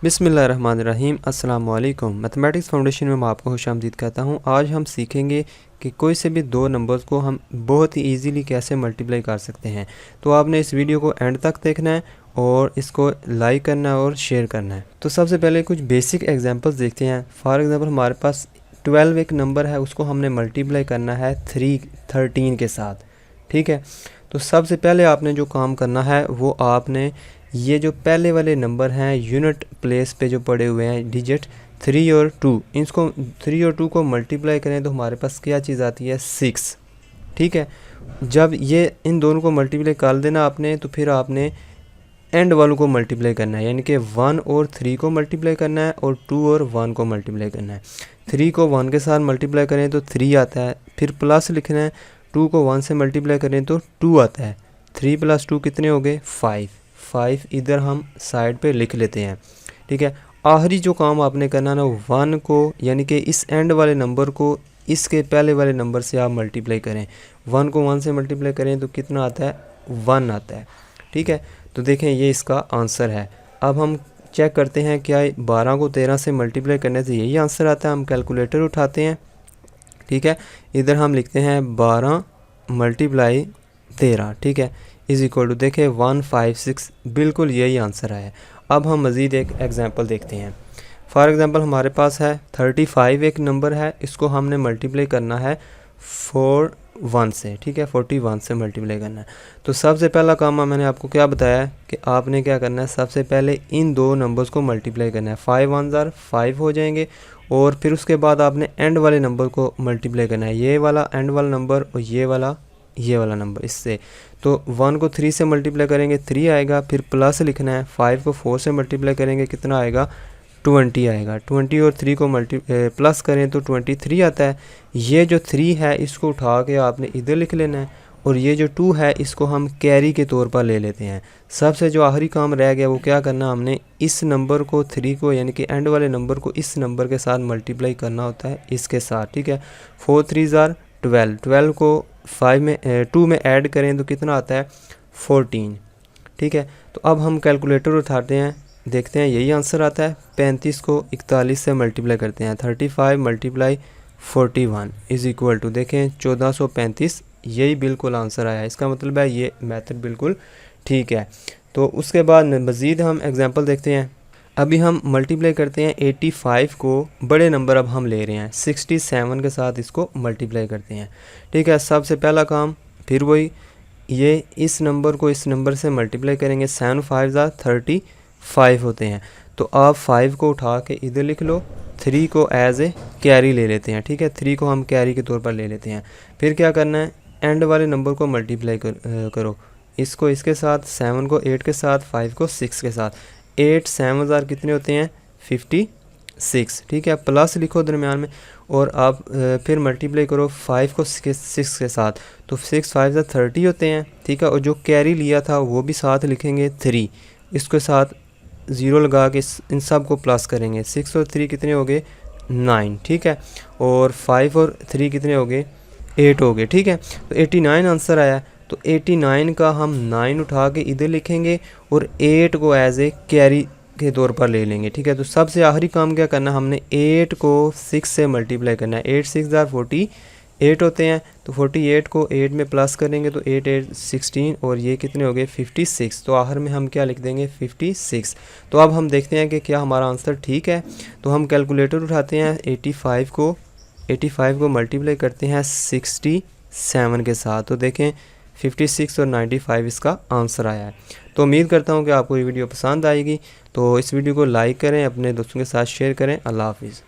बिस्मिल्लाहिर्रहमानिर्रहीम अस्सलाम वालेकुम। मैथमेटिक्स फाउंडेशन में मैं आपको खुशामदीद कहता हूँ। आज हम सीखेंगे कि कोई से भी दो नंबर्स को हम बहुत ही इजीली कैसे मल्टीप्लाई कर सकते हैं। तो आपने इस वीडियो को एंड तक देखना है और इसको लाइक करना है और शेयर करना है। तो सबसे पहले कुछ बेसिक एग्जांपल्स देखते हैं। फॉर एग्ज़ाम्पल हमारे पास 12 एक नंबर है, उसको हमने मल्टीप्लाई करना है 13 के साथ। ठीक है, तो सबसे पहले आपने जो काम करना है वो आपने ये जो पहले वाले नंबर हैं यूनिट प्लेस पे जो पड़े हुए हैं डिजिट 3 और 2, इसको 3 और 2 को मल्टीप्लाई करें तो हमारे पास क्या चीज़ आती है 6। ठीक है, जब ये इन दोनों को मल्टीप्लाई कर देना आपने, तो फिर आपने एंड वालों को मल्टीप्लाई करना है, यानी कि 1 और 3 को मल्टीप्लाई करना है और 2 और 1 को मल्टीप्लाई करना है। 3 को 1 के साथ मल्टीप्लाई करें तो 3 आता है, फिर प्लस लिखना है। 2 को 1 से मल्टीप्लाई करें तो 2 आता है। 3 + 2 कितने हो गए 5 इधर हम साइड पे लिख लेते हैं। ठीक है, आखिरी जो काम आपने करना ना 1 को, यानी कि इस एंड वाले नंबर को इसके पहले वाले नंबर से आप मल्टीप्लाई करें। 1 को 1 से मल्टीप्लाई करें तो कितना आता है 1 आता है। ठीक है, तो देखें ये इसका आंसर है। अब हम चेक करते हैं क्या 12 को 13 से मल्टीप्लाई करने से यही आंसर आता है। हम कैलकुलेटर उठाते हैं। ठीक है, इधर हम लिखते हैं 12 × 13। ठीक है, = देखें 156, बिल्कुल यही आंसर आया। अब हम मज़ीद एक एग्जांपल देखते हैं। फॉर एग्ज़ाम्पल हमारे पास है 35 एक नंबर है, इसको हमने मल्टीप्लाई करना है 41 से। ठीक है, 41 से मल्टीप्लाई करना है। तो सबसे पहला काम मैंने आपको क्या बताया है कि आपने क्या करना है, सबसे पहले इन दो नंबर्स को मल्टीप्लाई करना है। 5 × 1 = 5 हो जाएंगे और फिर उसके बाद आपने एंड वाले नंबर को मल्टीप्लाई करना है, ये वाला एंड वाला नंबर और ये वाला नंबर इससे। तो 1 को 3 से मल्टीप्लाई करेंगे 3 आएगा, फिर प्लस लिखना है। 5 को 4 से मल्टीप्लाई करेंगे कितना आएगा 20 आएगा। 20 और 3 को प्लस करें तो 23 आता है। ये जो 3 है इसको उठा के आपने इधर लिख लेना है और ये जो 2 है इसको हम कैरी के तौर पर ले लेते हैं। सबसे जो आखिरी काम रह गया वो क्या करना, हमने इस नंबर को 3 को, यानी कि एंड वाले नंबर को इस नंबर के साथ मल्टीप्लाई करना होता है इसके साथ। ठीक है, 4 × 3 = 12। 12 को 2 में ऐड करें तो कितना आता है 14। ठीक है, तो अब हम कैलकुलेटर उठाते हैं, देखते हैं यही आंसर आता है। 35 को 41 से मल्टीप्लाई करते हैं। 35 × 41 = देखें 1435, यही बिल्कुल आंसर आया है। इसका मतलब है ये मेथड बिल्कुल ठीक है। तो उसके बाद मज़ीद हम एग्जांपल देखते हैं। अभी हम मल्टीप्लाई करते हैं 85 को, बड़े नंबर अब हम ले रहे हैं 67 के साथ इसको मल्टीप्लाई करते हैं। ठीक है, सबसे पहला काम फिर वही, ये इस नंबर को इस नंबर से मल्टीप्लाई करेंगे। 7 × 5 = 35 होते हैं। तो आप 5 को उठा के इधर लिख लो, 3 को एज ए कैरी ले लेते हैं। ठीक है, 3 को हम कैरी के तौर पर ले लेते हैं। फिर क्या करना है, एंड वाले नंबर को मल्टीप्लाई करो, इसको इसके साथ, 7 को 8 के साथ, 5 को 6 के साथ। 8 × 7 = कितने होते हैं 56। ठीक है, प्लस लिखो दरमियान में और आप फिर मल्टीप्लाई करो 5 को 6 के साथ, तो 6 × 5 = 30 होते हैं। ठीक है, और जो कैरी लिया था वो भी साथ लिखेंगे 3, इसके साथ 0 लगा के इन सब को प्लस करेंगे। 6 और 3 कितने हो गए 9। ठीक है, और 5 और 3 कितने हो गए 8 हो गए। ठीक है, तो 89 आंसर आया। तो 89 का हम 9 उठा के इधर लिखेंगे और 8 को एज ए कैरी के तौर पर ले लेंगे। ठीक है, तो सबसे आखिरी काम क्या करना, हमने 8 को 6 से मल्टीप्लाई करना है। 8 × 6 = 48 होते हैं। तो 48 को 8 में प्लस करेंगे तो 8 × 8 = 16 और ये कितने हो गए 56। तो आखिर में हम क्या लिख देंगे 56। तो अब हम देखते हैं कि क्या हमारा आंसर ठीक है। तो हम कैलकुलेटर उठाते हैं, 85 को मल्टीप्लाई करते हैं 67 के साथ, तो देखें 56 और 95 इसका आंसर आया है। तो उम्मीद करता हूँ कि आपको ये वीडियो पसंद आएगी। तो इस वीडियो को लाइक करें, अपने दोस्तों के साथ शेयर करें। अल्लाह हाफिज़।